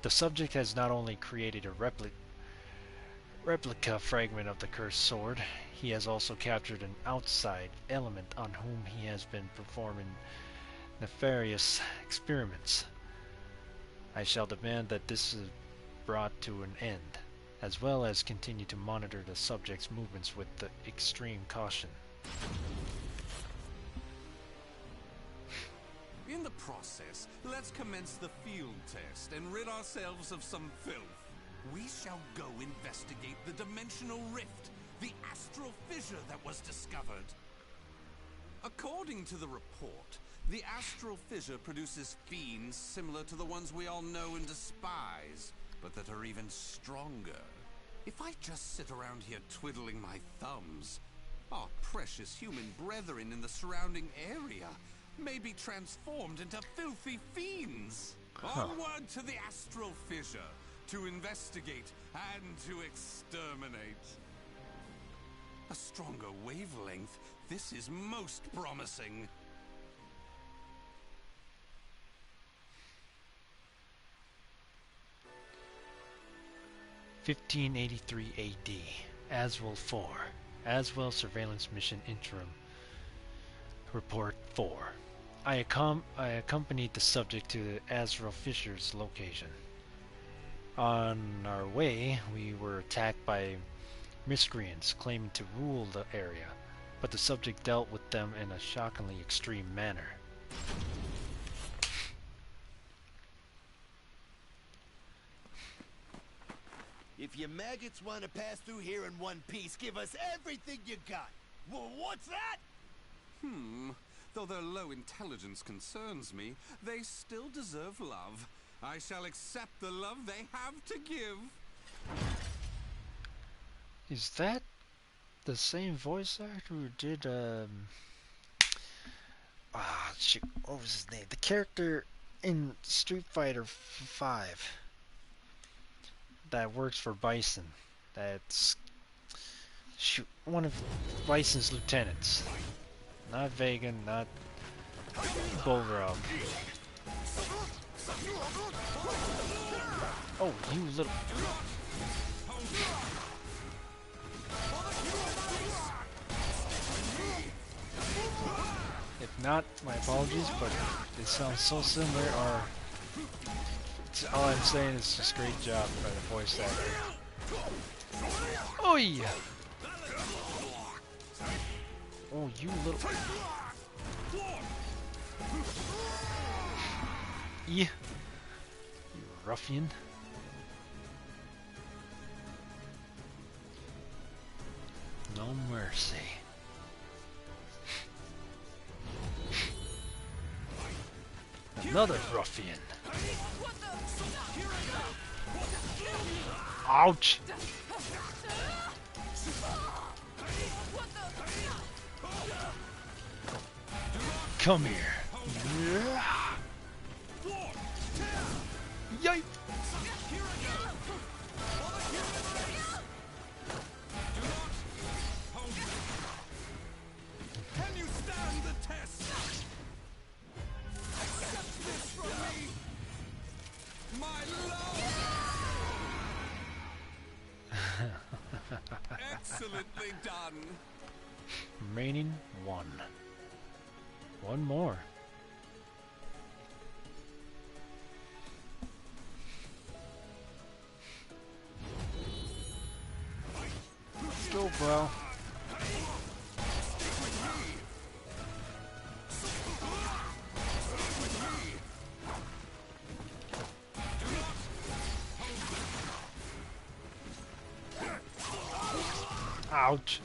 [SPEAKER 1] The subject has not only created a replica fragment of the cursed sword, he has also captured an outside element on whom he has been performing nefarious experiments. I shall demand that this is brought to an end, as well as continue to monitor the subject's movements with the extreme caution.
[SPEAKER 6] In the process, let's commence the field test and rid ourselves of some filth. We shall go investigate the dimensional rift, the astral fissure that was discovered. According to the report, the astral fissure produces fiends similar to the ones we all know and despise, but that are even stronger. If I just sit around here twiddling my thumbs, our precious human brethren in the surrounding area may be transformed into filthy fiends. Onward to the astral fissure, to investigate and to exterminate. A stronger wavelength. This is most promising.
[SPEAKER 1] (1583 AD), Aswell 4. Aswell Surveillance Mission Interim Report 4. I accompanied the subject to the Azrael Fisher's location. On our way, we were attacked by miscreants claiming to rule the area, but the subject dealt with them in a shockingly extreme manner.
[SPEAKER 5] If you maggots want to pass through here in one piece, give us everything you got. Well, what's that?
[SPEAKER 6] Though their low intelligence concerns me, they still deserve love. I shall accept the love they have to give.
[SPEAKER 1] Is that the same voice actor who did, shoot, what was his name? The character in Street Fighter 5 that works for Bison. That's, shoot, one of Bison's lieutenants. Not Vagan, not Bolgrov. Oh, you little... If not, my apologies, but it sounds so similar, or... all I'm saying is just great job by the voice actor. Oh yeah! Oh, you little... Yeah. You ruffian. No mercy. Another ruffian. Ouch! Come here. Yikes!
[SPEAKER 6] Can you stand the test? Accept this from me, my love. Excellently done.
[SPEAKER 1] Remaining one. One more. Let's go, bro. Ouch.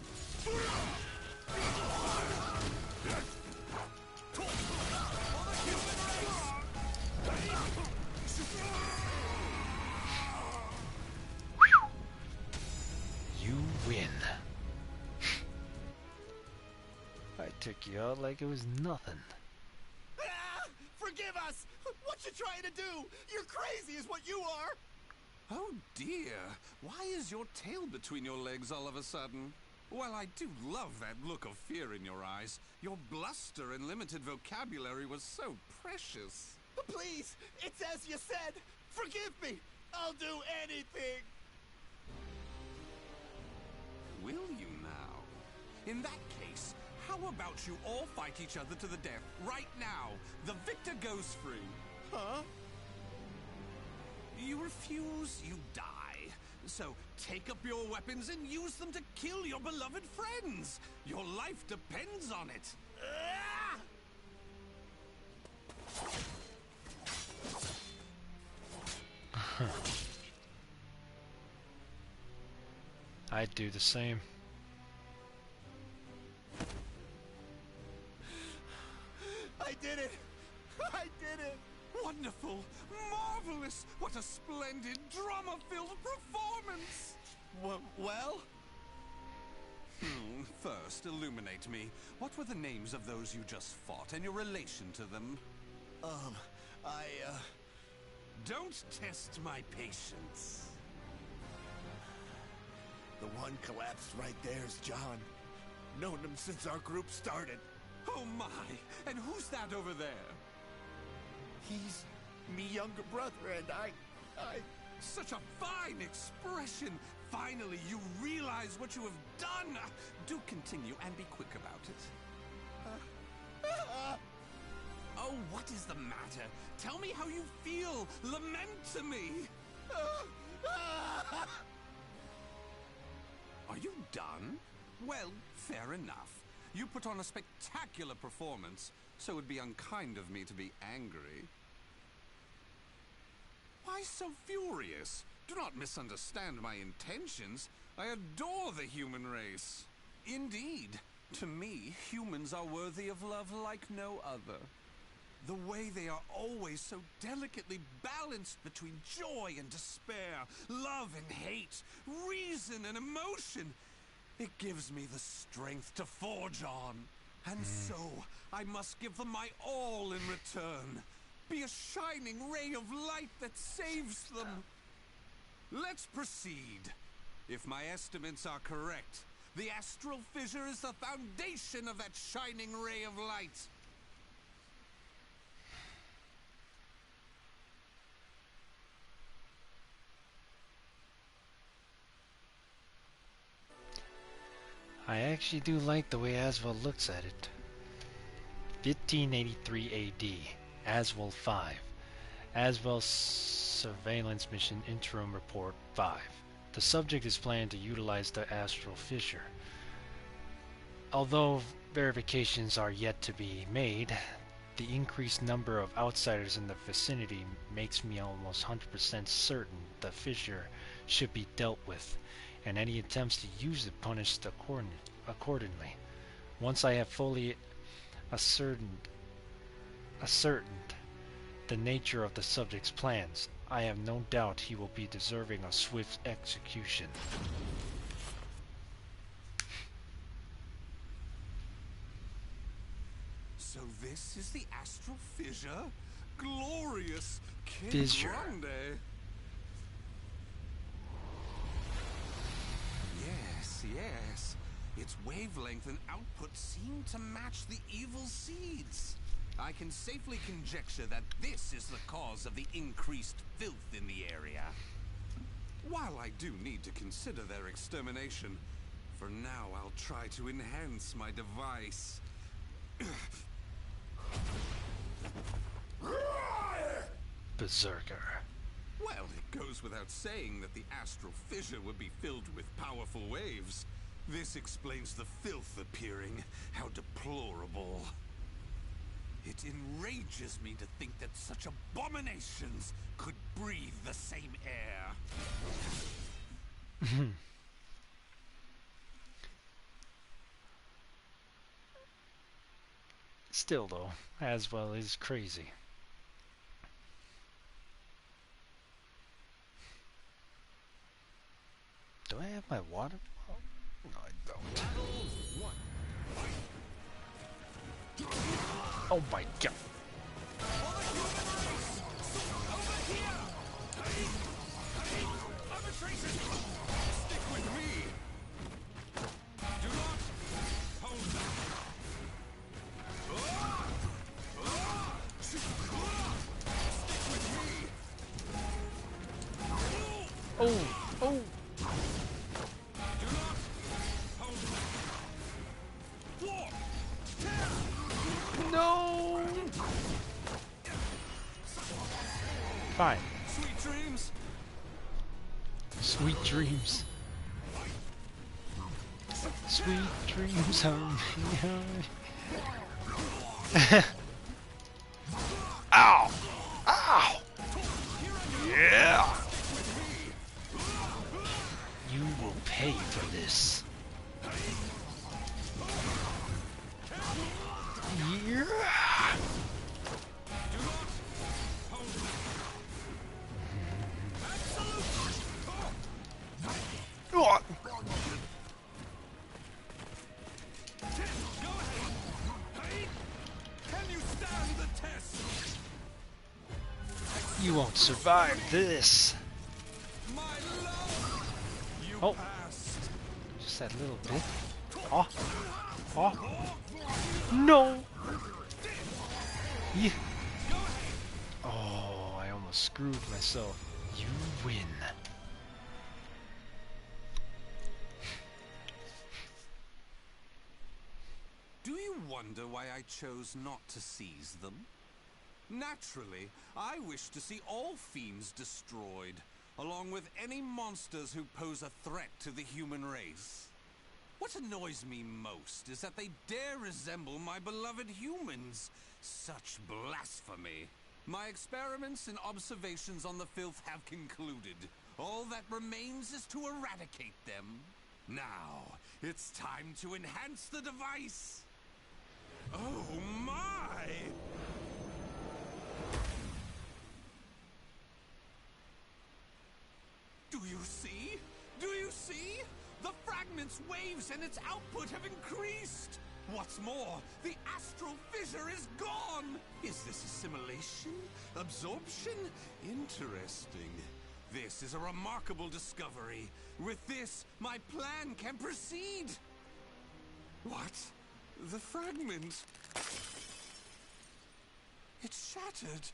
[SPEAKER 1] You win. I took you out like it was nothing.
[SPEAKER 2] Forgive us! What you trying to do? You're crazy is what you are!
[SPEAKER 6] Oh dear, why is your tail between your legs all of a sudden? Well, I do love that look of fear in your eyes. Your bluster and limited vocabulary was so precious.
[SPEAKER 2] Please, it's as you said! Forgive me! I'll do anything!
[SPEAKER 6] Will you now? In that case, how about you all fight each other to the death right now? The victor goes free.
[SPEAKER 2] Huh?
[SPEAKER 6] You refuse, you die. So take up your weapons and use them to kill your beloved friends. Your life depends on it.
[SPEAKER 1] I'd do the same.
[SPEAKER 2] I did it! I did it!
[SPEAKER 6] Wonderful! Marvelous! What a splendid drama-filled performance!
[SPEAKER 2] Well?
[SPEAKER 6] First, illuminate me. What were the names of those you just fought and your relation to them? Don't test my patience.
[SPEAKER 2] The one collapsed right there's John. Known him since our group started.
[SPEAKER 6] Oh my! And who's that over there?
[SPEAKER 2] He's me younger brother, and I...
[SPEAKER 6] Such a fine expression! Finally, you realize what you have done! Do continue and be quick about it. Oh, what is the matter? Tell me how you feel! Lament to me! Are you done? Well, fair enough. You put on a spectacular performance, so it would be unkind of me to be angry. Why so furious? Do not misunderstand my intentions. I adore the human race. Indeed, to me, humans are worthy of love like no other. The way they are always so delicately balanced between joy and despair, love and hate, reason and emotion. It gives me the strength to forge on. And so, I must give them my all in return. Be a shining ray of light that saves them. Let's proceed. If my estimates are correct, the astral fissure is the foundation of that shining ray of light.
[SPEAKER 1] I actually do like the way Aswell looks at it. 1583 AD, Aswell 5. Aswell's Surveillance Mission Interim Report 5. The subject is planning to utilize the astral fissure. Although verifications are yet to be made. The increased number of outsiders in the vicinity makes me almost 100% certain the fissure should be dealt with, and any attempts to use it punished accordingly. Once I have fully ascertained the nature of the subject's plans, I have no doubt he will be deserving of swift execution.
[SPEAKER 6] So this is the astral fissure? Glorious!
[SPEAKER 1] Fissure.
[SPEAKER 6] Grande. Yes. Its wavelength and output seem to match the evil seeds. I can safely conjecture that this is the cause of the increased filth in the area. While I do need to consider their extermination, for now I'll try to enhance my device.
[SPEAKER 1] Berserker.
[SPEAKER 6] Well, it goes without saying that the astral fissure would be filled with powerful waves. This explains the filth appearing. How deplorable. It enrages me to think that such abominations could breathe the same air.
[SPEAKER 1] Still though, Aswell is crazy. Do I have my water? No, I don't. Oh my god.
[SPEAKER 6] Stick with me. Do not hold back. Stick with me.
[SPEAKER 1] Oh.
[SPEAKER 6] Do not hold back. War.
[SPEAKER 1] No. Fine.
[SPEAKER 6] Sweet dreams.
[SPEAKER 1] Sweet dreams. Sweet dreams of me. Ow! Ow! Yeah! You will pay for this. Yeah! Oh.
[SPEAKER 6] Can you stand the test?
[SPEAKER 1] You won't survive this.
[SPEAKER 6] My love. You
[SPEAKER 1] Oh.
[SPEAKER 6] passed.
[SPEAKER 1] Just that little bit. Oh. Oh. No. Yeah. Oh, I almost screwed myself. You win.
[SPEAKER 6] Do you wonder why I chose not to seize them? Naturally, I wish to see all fiends destroyed, along with any monsters who pose a threat to the human race. What annoys me most is that they dare resemble my beloved humans. Such blasphemy. My experiments and observations on the filth have concluded. All that remains is to eradicate them. Now, it's time to enhance the device. Oh my! Do you see? Do you see? The fragment's waves and its output have increased! What's more, the astral fissure is gone! Is this assimilation? Absorption? Interesting. This is a remarkable discovery. With this, my plan can proceed! What? The fragment? It's shattered!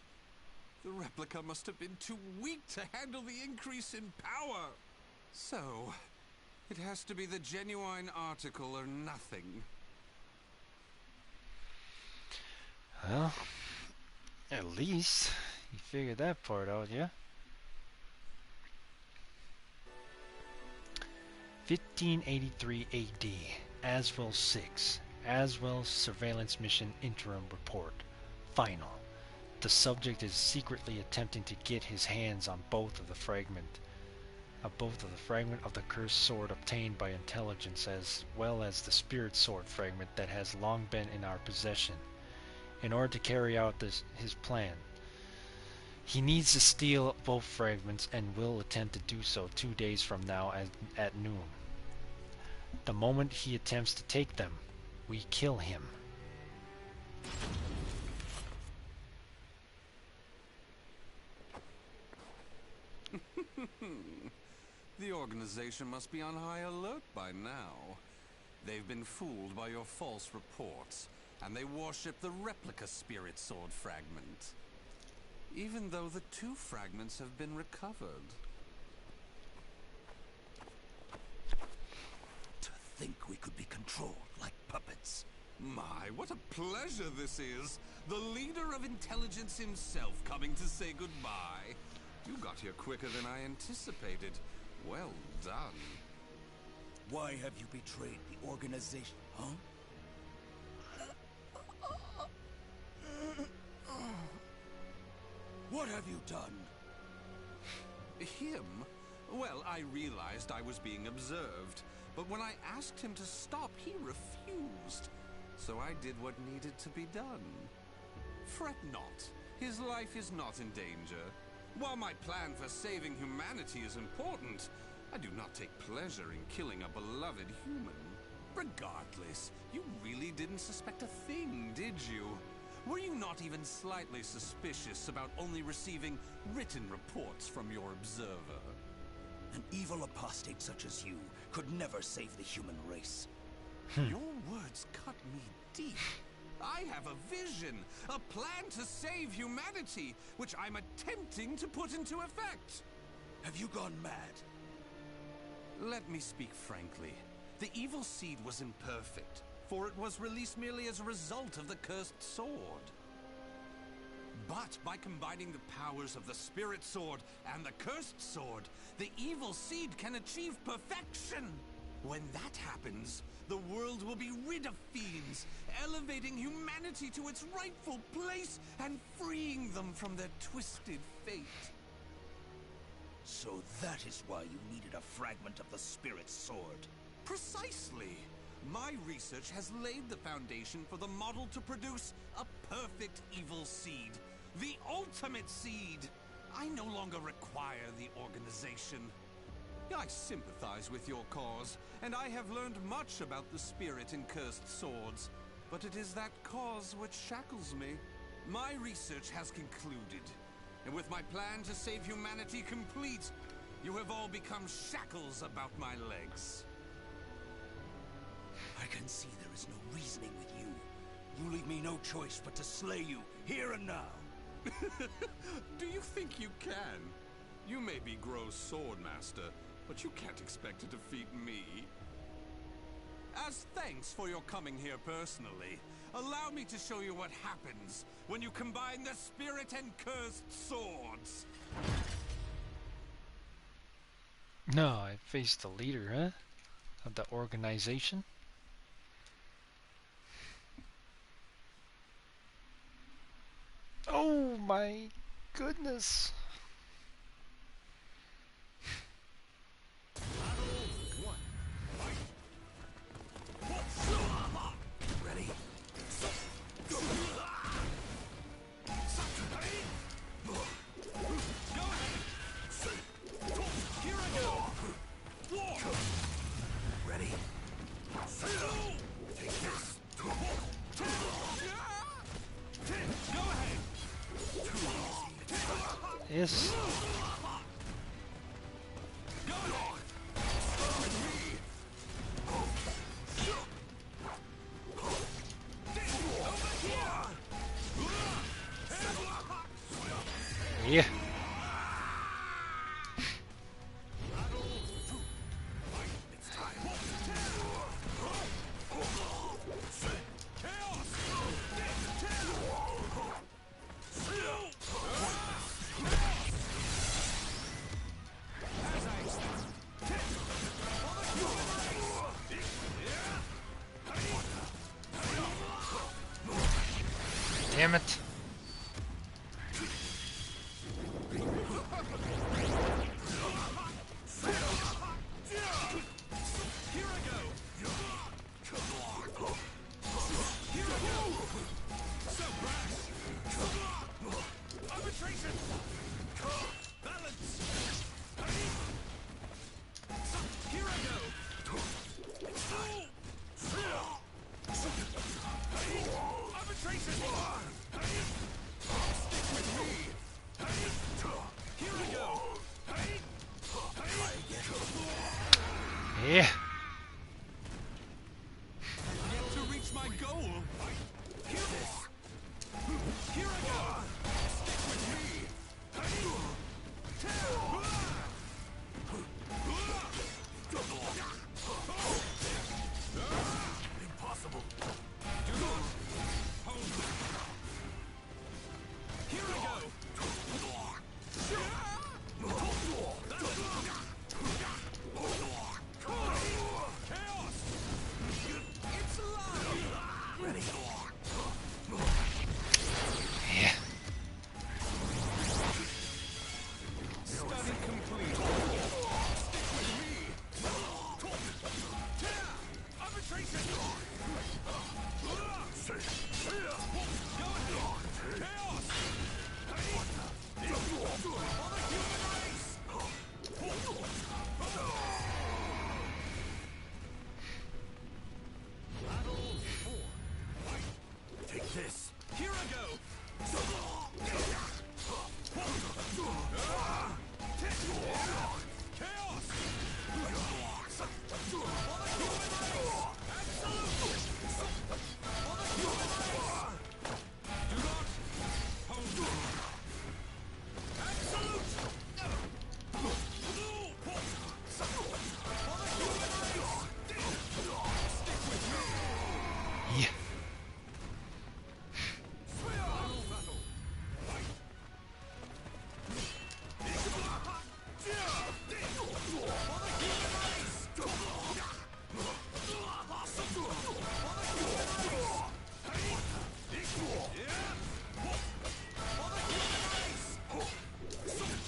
[SPEAKER 6] The replica must have been too weak to handle the increase in power. So, it has to be the genuine article or nothing.
[SPEAKER 1] Well, at least you figured that part out, yeah? 1583 AD, Aswell 6. Aswell Surveillance Mission Interim Report. Final. The subject is secretly attempting to get his hands on both of the fragment of the cursed sword obtained by intelligence, as well as the spirit sword fragment that has long been in our possession. In order to carry out his plan, he needs to steal both fragments and will attempt to do so 2 days from now at noon. The moment he attempts to take them, we kill him.
[SPEAKER 6] The organization must be on high alert by now. They've been fooled by your false reports, and they worship the replica spirit sword fragment. Even though the 2 fragments have been recovered.
[SPEAKER 5] To think we could be controlled like puppets.
[SPEAKER 6] My, what a pleasure this is! The leader of intelligence himself coming to say goodbye. You got here quicker than I anticipated. Well done.
[SPEAKER 5] Why have you betrayed the organization, huh? What have you done?
[SPEAKER 6] Him? Well, I realized I was being observed, but when I asked him to stop, he refused. So I did what needed to be done. Fret not. His life is not in danger. While my plan for saving humanity is important, I do not take pleasure in killing a beloved human. Regardless, you really didn't suspect a thing, did you? Were you not even slightly suspicious about only receiving written reports from your observer?
[SPEAKER 5] An evil apostate such as you could never save the human race.
[SPEAKER 6] Your words cut me deep. I have a vision, a plan to save humanity, which I'm attempting to put into effect.
[SPEAKER 5] Have you gone mad?
[SPEAKER 6] Let me speak frankly. The evil seed was imperfect, for it was released merely as a result of the cursed sword. But by combining the powers of the spirit sword and the cursed sword, the evil seed can achieve perfection. When that happens, the world will be rid of fiends, elevating humanity to its rightful place and freeing them from their twisted fate.
[SPEAKER 5] So that is why you needed a fragment of the spirit sword.
[SPEAKER 6] Precisely. My research has laid the foundation for the model to produce a perfect evil seed. The ultimate seed. I no longer require the organization. I sympathize with your cause, and I have learned much about the spirit in cursed swords. But it is that cause which shackles me. My research has concluded, and with my plan to save humanity complete, you have all become shackles about my legs.
[SPEAKER 5] I can see there is no reasoning with you. You leave me no choice but to slay you, here and now.
[SPEAKER 6] Do you think you can? You may be Gro's swordmaster, but you can't expect to defeat me. As thanks for your coming here personally, allow me to show you what happens when you combine the spirit and cursed swords.
[SPEAKER 1] No, I faced the leader, huh? Of the organization? Oh my goodness.
[SPEAKER 5] Ready?
[SPEAKER 6] Here I go!
[SPEAKER 5] Ready? Take this.
[SPEAKER 6] Go ahead!
[SPEAKER 1] Yes.
[SPEAKER 6] Go ahead!
[SPEAKER 1] Yeah. Damn it. Yeah.
[SPEAKER 6] Yet to reach my goal. Hear this. Here I go. Stick with me. Impossible. Do not hold me. Here I go. Chaos! It's alive! Ready.
[SPEAKER 1] Yeah.
[SPEAKER 6] Study complete. Stick with me. Arbitration! Go ahead! Chaos! For the human race! Battle 4. Take this. Here I go. Chaos! For the human race! Absolute! For the human race! Do not hold me. Absolute! For the human race! Stick with me!
[SPEAKER 1] Yeah.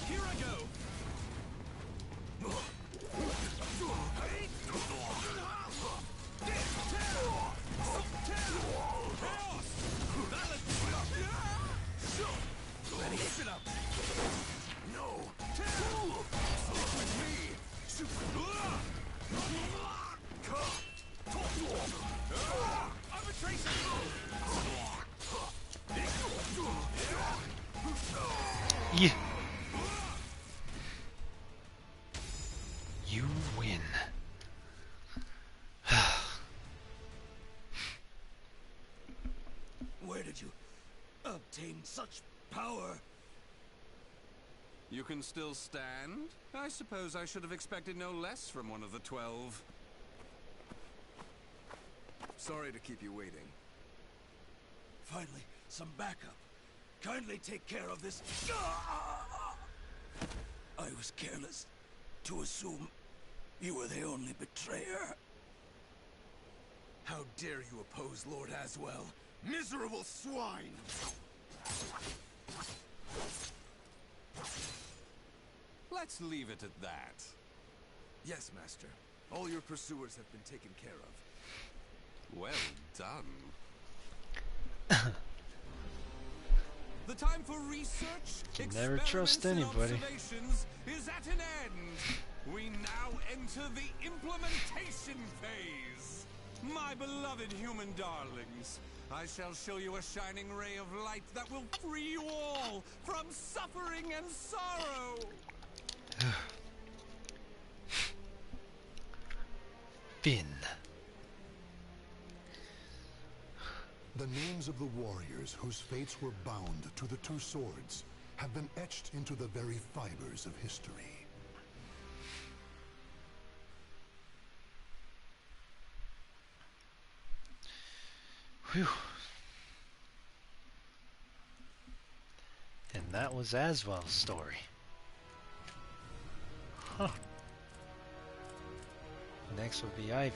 [SPEAKER 6] Here I go!
[SPEAKER 1] Yeah. You win.
[SPEAKER 4] Where did you obtain such power?
[SPEAKER 6] You can still stand? I suppose I should have expected no less from one of the 12. Sorry to keep you waiting.
[SPEAKER 4] Finally, some backup. Kindly take care of this. I was careless to assume you were the only betrayer.
[SPEAKER 6] How dare you oppose Lord Aswell? Miserable swine! Let's leave it at that. Yes, Master. All your pursuers have been taken care of. Well done. The time for research,
[SPEAKER 1] Can never
[SPEAKER 6] experiments,
[SPEAKER 1] trust
[SPEAKER 6] and
[SPEAKER 1] anybody.
[SPEAKER 6] observations is at an end. We now enter the implementation phase. My beloved human darlings, I shall show you a shining ray of light that will free you all from suffering and sorrow.
[SPEAKER 1] Finn.
[SPEAKER 7] The names of the warriors whose fates were bound to the two swords have been etched into the very fibers of history.
[SPEAKER 1] Whew. And that was Aswell's story. Huh. Next will be Ivy.